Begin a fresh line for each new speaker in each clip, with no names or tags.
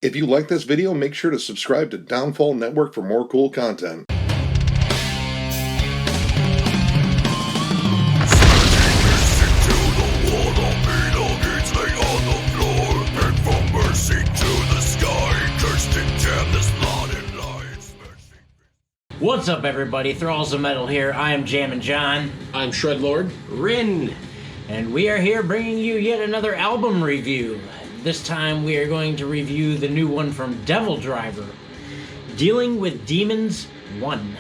If you like this video, make sure to subscribe to Downfall Network for more cool content.
What's up, everybody? Thralls of Metal here. I am Jammin Jon.
I'm Shredlord
Rin. And we are here bringing you yet another album review. This time we are going to review the new one from DevilDriver, Dealing with Demons 1.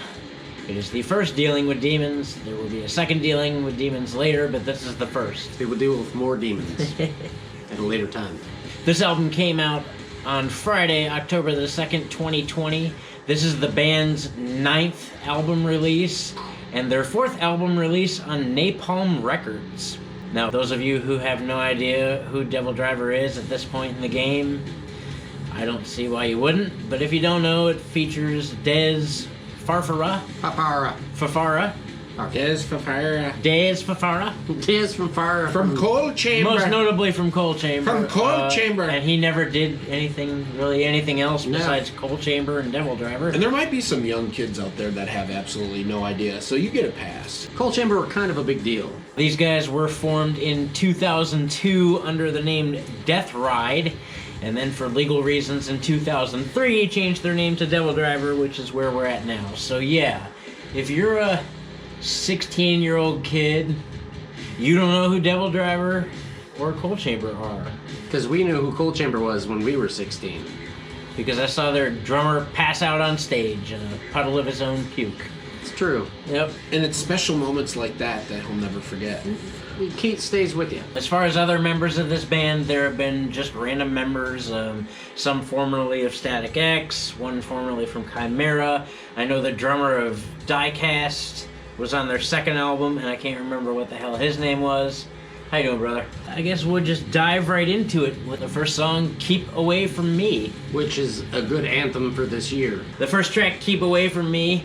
It is the first Dealing with Demons. There will be a second Dealing with Demons later, but this is the first.
They will deal with more demons at a later time.
This album came out on Friday, October the 2nd, 2020. This is the band's 9th album release, and their 4th album release on Napalm Records. Now, those of you who have no idea who DevilDriver is at this point in the game, I don't see why you wouldn't, but if you don't know, it features Dez Fafara.
From Coal Chamber.
Most notably from Coal Chamber.
From Coal Chamber.
And he never did anything else besides Coal Chamber and DevilDriver.
And there might be some young kids out there that have absolutely no idea, so you get a pass.
Coal Chamber were kind of a big deal.
These guys were formed in 2002 under the name Death Ride, and then for legal reasons in 2003 changed their name to DevilDriver, which is where we're at now. So yeah, if you're a 16-year-old kid, you don't know who DevilDriver or Coal Chamber are.
Because we knew who Coal Chamber was when we were 16.
Because I saw their drummer pass out on stage in a puddle of his own puke.
It's true.
Yep.
And it's special moments like that he'll never forget.
Keith stays with you.
As far as other members of this band, there have been just random members, some formerly of Static X, one formerly from Chimera. I know the drummer of Diecast was on their second album, and I can't remember what the hell his name was. How you doing, brother? I guess we'll just dive right into it with the first song, Keep Away From Me.
Which is a good anthem for this year.
The first track, Keep Away From Me,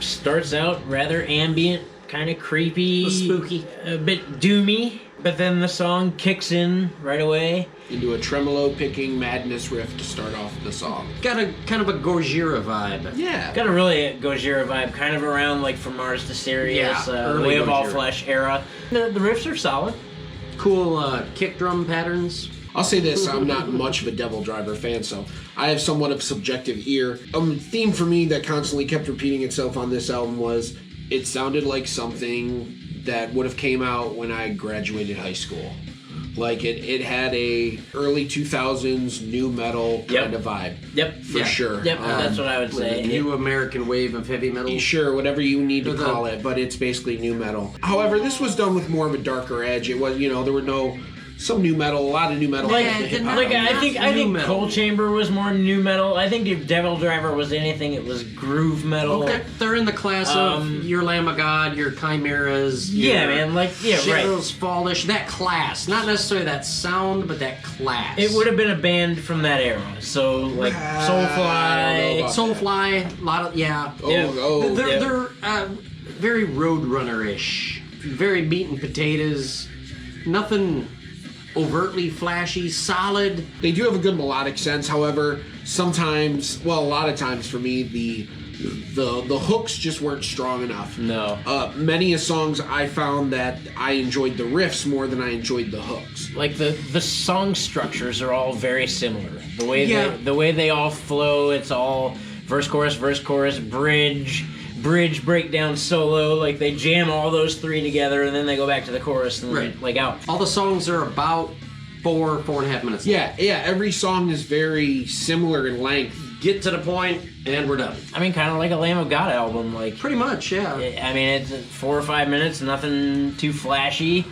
starts out rather ambient, kind of creepy,
spooky,
a bit doomy, but then the song kicks in right away.
Into a tremolo picking madness riff to start off the song.
Got a kind of a Gojira vibe.
Yeah.
Got a really Gojira vibe, kind of around like From Mars to Sirius,
early
Way of All
Gojira.
Flesh era. The riffs are solid.
Cool kick drum patterns.
I'll say this, I'm not much of a DevilDriver fan, so I have somewhat of subjective ear. Theme for me that constantly kept repeating itself on this album was, it sounded like something that would have came out when I graduated high school. Like, it had a early 2000s new metal kind of vibe.
Yep.
For sure.
Yep, that's what I would say.
The new American wave of heavy metal.
Sure, whatever you need to call it, but it's basically new metal. However, this was done with more of a darker edge. It was, there were some new metal, a lot of new metal.
I think Coal Chamber was more new metal. I think if DevilDriver was anything, it was groove metal.
Okay. They're in the class of your Lamb of God, your Chimeras.
Yeah, man,
Shadows, Fallish, that class. Not necessarily that sound, but that class.
It would have been a band from that era. So, like,
Soulfly, a lot of, They're very Roadrunner-ish. Very meat and potatoes. Nothing overtly flashy, solid.
They do have a good melodic sense, however, sometimes, a lot of times for me, the hooks just weren't strong enough.
No.
Many of songs I found that I enjoyed the riffs more than I enjoyed the hooks.
Like the song structures are all very similar. The way they all flow, it's all verse, chorus, bridge, breakdown, solo. Like they jam all those three together and then they go back to the chorus and out.
All the songs are about 4.5 minutes long.
Yeah, every song is very similar in length.
Get to the point and we're done.
I mean, kind of like a Lamb of God album. Like
pretty much, yeah.
I mean, it's 4 or 5 minutes, nothing too flashy.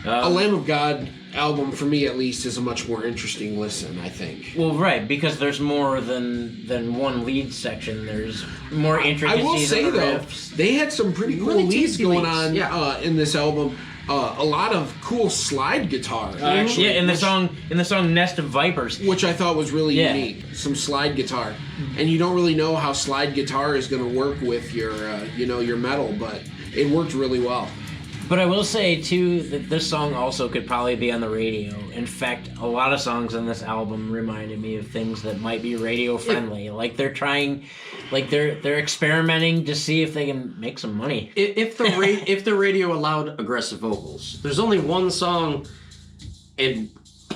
A Lamb of God album, for me at least, is a much more interesting listen, I think.
Well, right, because there's more than one lead section. There's more intricacies.
I will say,
in the
though,
riffs.
they had some pretty cool leads going on in this album. A lot of cool slide guitar, actually.
Yeah, in the song "Nest of Vipers,"
which I thought was really unique. Some slide guitar, and you don't really know how slide guitar is going to work with your, your metal, but it worked really well.
But I will say too that this song also could probably be on the radio. In fact, a lot of songs on this album reminded me of things that might be radio friendly. Like they're trying, like they're experimenting to see if they can make some money.
If the radio allowed aggressive vocals, there's only one song, and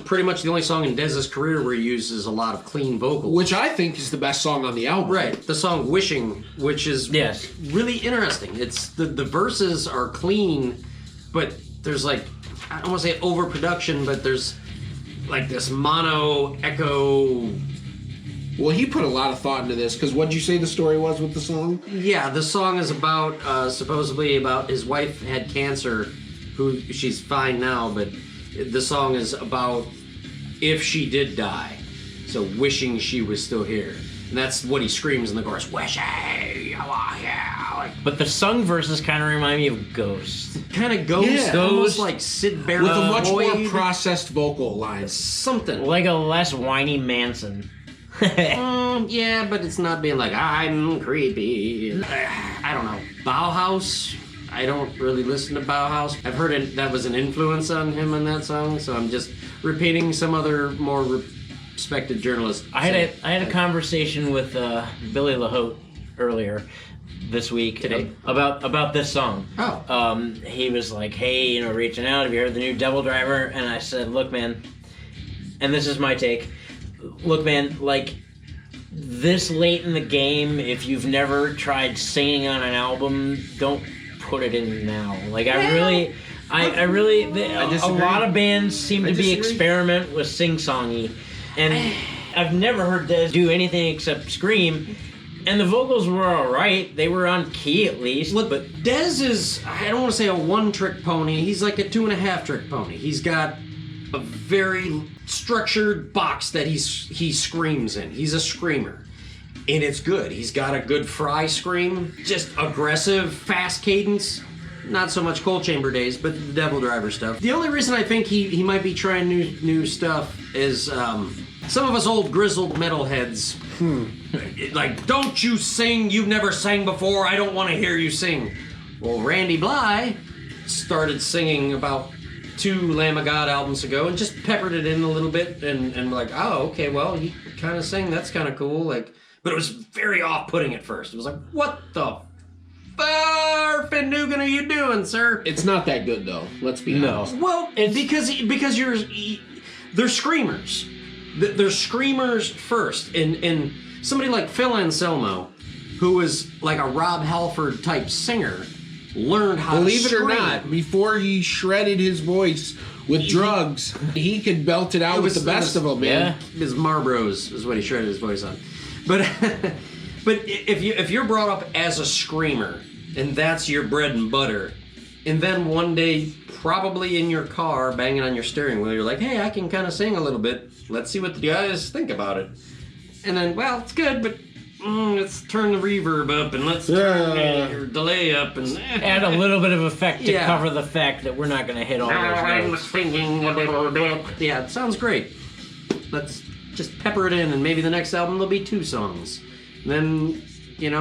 pretty much the only song in Dez's career where he uses a lot of clean vocals.
Which I think is the best song on the album.
Right, the song "Wishing," which is really interesting. It's the verses are clean, but there's like, I don't want to say overproduction, but there's like this mono echo.
Well, he put a lot of thought into this, because what'd you say the story was with the song?
Yeah, the song is about supposedly about his wife had cancer, who she's fine now, but the song is about if she did die, so wishing she was still here. And that's what he screams in the chorus, wishing, yeah.
But the sung verses kind of remind me of Ghost.
Kind of Ghost,
Yeah.
almost like Sid Barrett.
With a much more
Boyd.
processed vocal line.
Something.
Like a less whiny Manson.
Yeah, but it's not being like, I'm creepy. I don't know. Bauhaus? I don't really listen to Bauhaus. I've heard that was an influence on him on that song, so I'm just repeating some other more respected journalist.
I had a conversation with Billy LaHote earlier this week
Today?
about this song.
Oh.
He was like, "Hey, reaching out. Have you heard the new DevilDriver?" And I said, "Look, man," and this is my take. Look, man, like this late in the game, if you've never tried singing on an album, don't put it in now. Like I really, a lot of bands seem to be experiment with sing-songy, and I've never heard Dez do anything except scream. And the vocals were all right; they were on key at least.
But Dez is, I don't want to say a one-trick pony. He's like a 2.5-trick pony. He's got a very structured box that he screams in. He's a screamer. And it's good. He's got a good Fry scream. Just aggressive, fast cadence. Not so much Cold Chamber days, but the DevilDriver stuff. The only reason I think he might be trying new stuff is some of us old grizzled metalheads. Like, don't you sing, you've never sang before, I don't want to hear you sing. Well, Randy Bly started singing about 2 Lamb of God albums ago and just peppered it in a little bit, and we're like, oh, okay, well, he kind of sang, that's kind of cool. Like, but it was very off-putting at first. It was like, what the farfin' Dugan are you doing, sir?
It's not that good, though. Let's be honest.
Well, because they're screamers. They're screamers first, and somebody like Phil Anselmo, who is like a Rob Halford type singer, learned how
Believe
to
it or
scream.
not, before he shredded his voice with drugs, he could belt it out with the best of them, man.
His Marlboros is what he shredded his voice on. But if you're brought up as a screamer and that's your bread and butter, and then one day probably in your car banging on your steering wheel, you're like, hey, I can kind of sing a little bit. Let's see what the guys think about it. And then, well, it's good, but let's turn the reverb up and let's turn your delay up and
add a little bit of effect to cover the fact that we're not going to hit all those
I'm
notes.
singing a little bit. Yeah, it sounds great. Let's just pepper it in, and maybe the next album there'll be 2 songs. And then,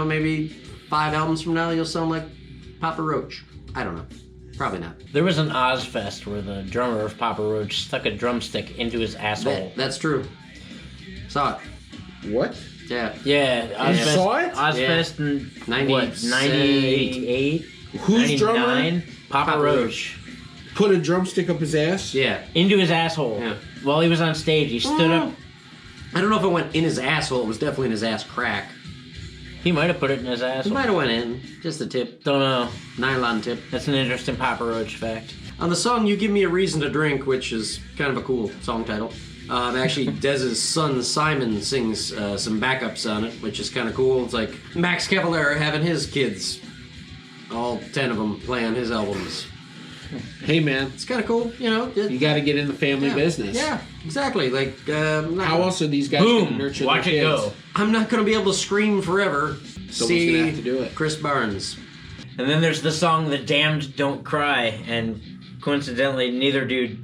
maybe 5 albums from now you'll sound like Papa Roach. I don't know. Probably not.
There was an Ozfest where the drummer of Papa Roach stuck a drumstick into his asshole.
That's true. Saw it.
What?
Yeah.
Yeah, Ozfest.
You saw it?
Ozfest in 98?
Who's
99?
drummer?
Papa Roach.
Put a drumstick up his ass?
Yeah.
Into his asshole.
Yeah.
While he was on stage, he stood up.
I don't know if it went in his asshole. It was definitely in his ass crack.
He might have put it in his
It
asshole.
might have went in. Just a tip.
Don't know.
Nylon tip.
That's an interesting Papa Roach fact.
On the song You Give Me a Reason to Drink, which is kind of a cool song title, actually Dez's son Simon sings some backups on it, which is kind of cool. It's like Max Cavalera having his kids, all 10 of them, play on his albums.
Hey, man.
It's kind of cool,
You got to get in the family business.
Yeah, exactly. Like,
How else are these guys going to
Boom!
nurture
Watch
their
it
kids?
go.
I'm not going to be able to scream forever.
Someone's gonna have to do it.
Chris Barnes.
And then there's the song The Damned Don't Cry, and coincidentally, neither do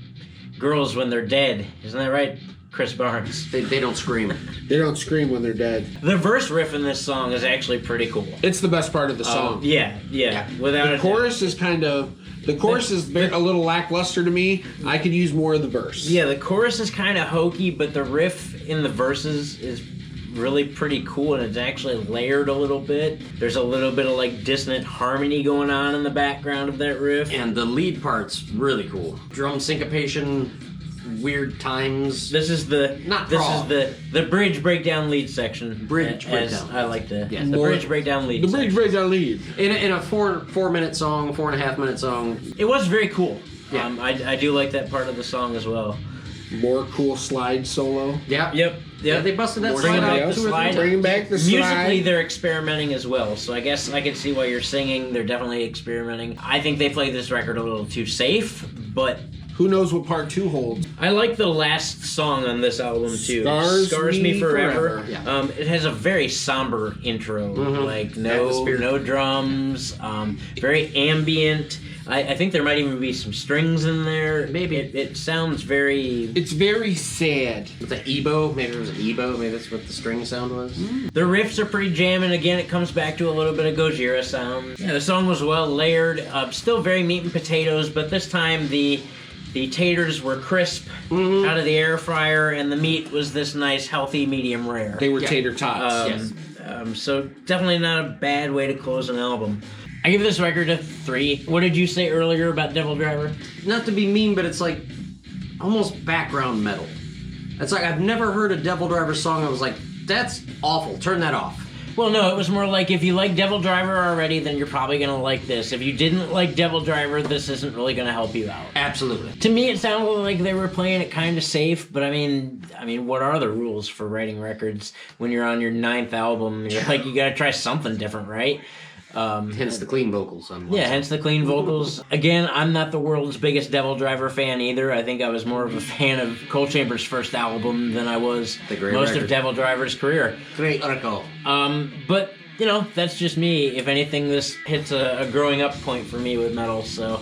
girls when they're dead. Isn't that right, Chris Barnes?
They don't scream.
They don't scream when they're dead.
The verse riff in this song is actually pretty cool.
It's the best part of the song.
Yeah. Without
The
a
chorus is kind of The chorus is a little lackluster to me. I could use more of the verse.
Yeah, the chorus is kind of hokey, but the riff in the verses is really pretty cool, and it's actually layered a little bit. There's a little bit of like dissonant harmony going on in the background of that riff.
And the lead part's really cool. Drum syncopation, weird times.
This is the bridge breakdown lead section.
Bridge breakdown.
I like the
Yes.
the bridge breakdown lead.
The bridge breakdown lead.
In a 4-minute song, 4.5-minute song.
It was very cool.
Yeah.
I do like that part of the song as well.
More cool slide solo.
Yeah.
Yep.
Yeah, they busted that
Bringing
slide
back
out
the
2 or 3
slide.
times.
Bringing back the
Musically,
slide.
they're experimenting as well, so I guess I can see why you're singing. They're definitely experimenting. I think they played this record a little too safe, but
Who knows what part 2 holds?
I like the last song on this album too.
Scars Me Forever.
Yeah.
It has a very somber intro, like
Atmosphere.
no drums, very ambient. I think there might even be some strings in there.
Maybe.
It sounds very.
It's very sad.
With the EBO, maybe it was an EBO, maybe that's what the string sound was.
The riffs are pretty jamming. Again, it comes back to a little bit of Gojira sound. Yeah, the song was well layered. Still very meat and potatoes, but this time the taters were crisp out of the air fryer, and the meat was this nice, healthy, medium rare.
They were tater tots.
Yes.
So definitely not a bad way to close an album. I give this record a 3. What did you say earlier about DevilDriver?
Not to be mean, but it's like almost background metal. It's like I've never heard a DevilDriver song. I was like, that's awful. Turn that off.
Well, no, it was more like if you like DevilDriver already, then you're probably going to like this. If you didn't like DevilDriver, this isn't really going to help you out.
Absolutely.
To me, it sounded like they were playing it kind of safe, but I mean, what are the rules for writing records when you're on your 9th album? You're like, you got to try something different, right?
Hence the clean vocals on one
Yeah,
side.
hence the clean vocals. Again, I'm not the world's biggest DevilDriver fan either. I think I was more of a fan of Coal Chamber's first album than I was
The great
most
record.
of DevilDriver's career.
Great article.
But, that's just me. If anything, this hits a growing up point for me with metal, so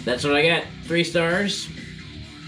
that's what I got. 3 stars.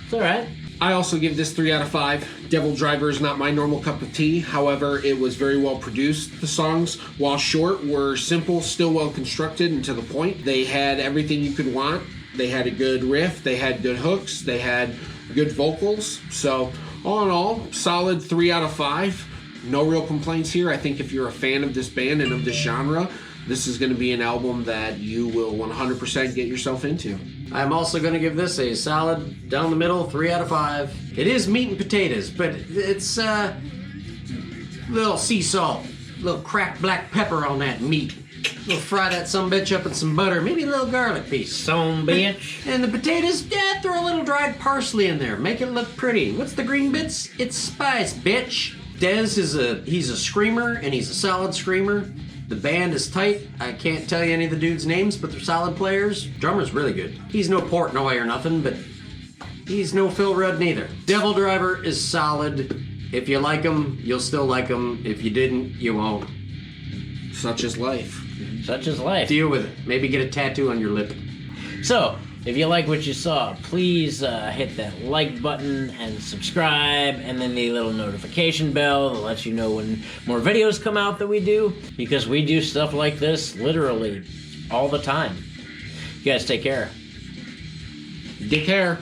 It's alright.
I also give this 3 out of 5. DevilDriver is not my normal cup of tea. However, it was very well produced. The songs, while short, were simple, still well constructed and to the point. They had everything you could want. They had a good riff. They had good hooks. They had good vocals. So, all in all, solid 3 out of 5. No real complaints here. I think if you're a fan of this band and of this genre, this is going to be an album that you will 100% get yourself into.
I'm also going to give this a solid, down the middle, 3 out of 5. It is meat and potatoes, but it's little sea salt, little cracked black pepper on that meat. We'll fry that sumbitch up in some butter, maybe a little garlic piece.
Some bitch.
And the potatoes, yeah, throw a little dried parsley in there, make it look pretty. What's the green bits? It's spice, bitch. Dez he's a screamer, and he's a solid screamer. The band is tight. I can't tell you any of the dudes' names, but they're solid players. Drummer's really good. He's no Portnoy or nothing, but he's no Phil Rudd neither. DevilDriver is solid. If you like him, you'll still like him. If you didn't, you won't.
Such is life.
Such is life.
Deal with it. Maybe get a tattoo on your lip.
So, if you like what you saw, please hit that like button and subscribe, and then the little notification bell that lets you know when more videos come out that we do, because we do stuff like this literally all the time. You guys take care.
Take care.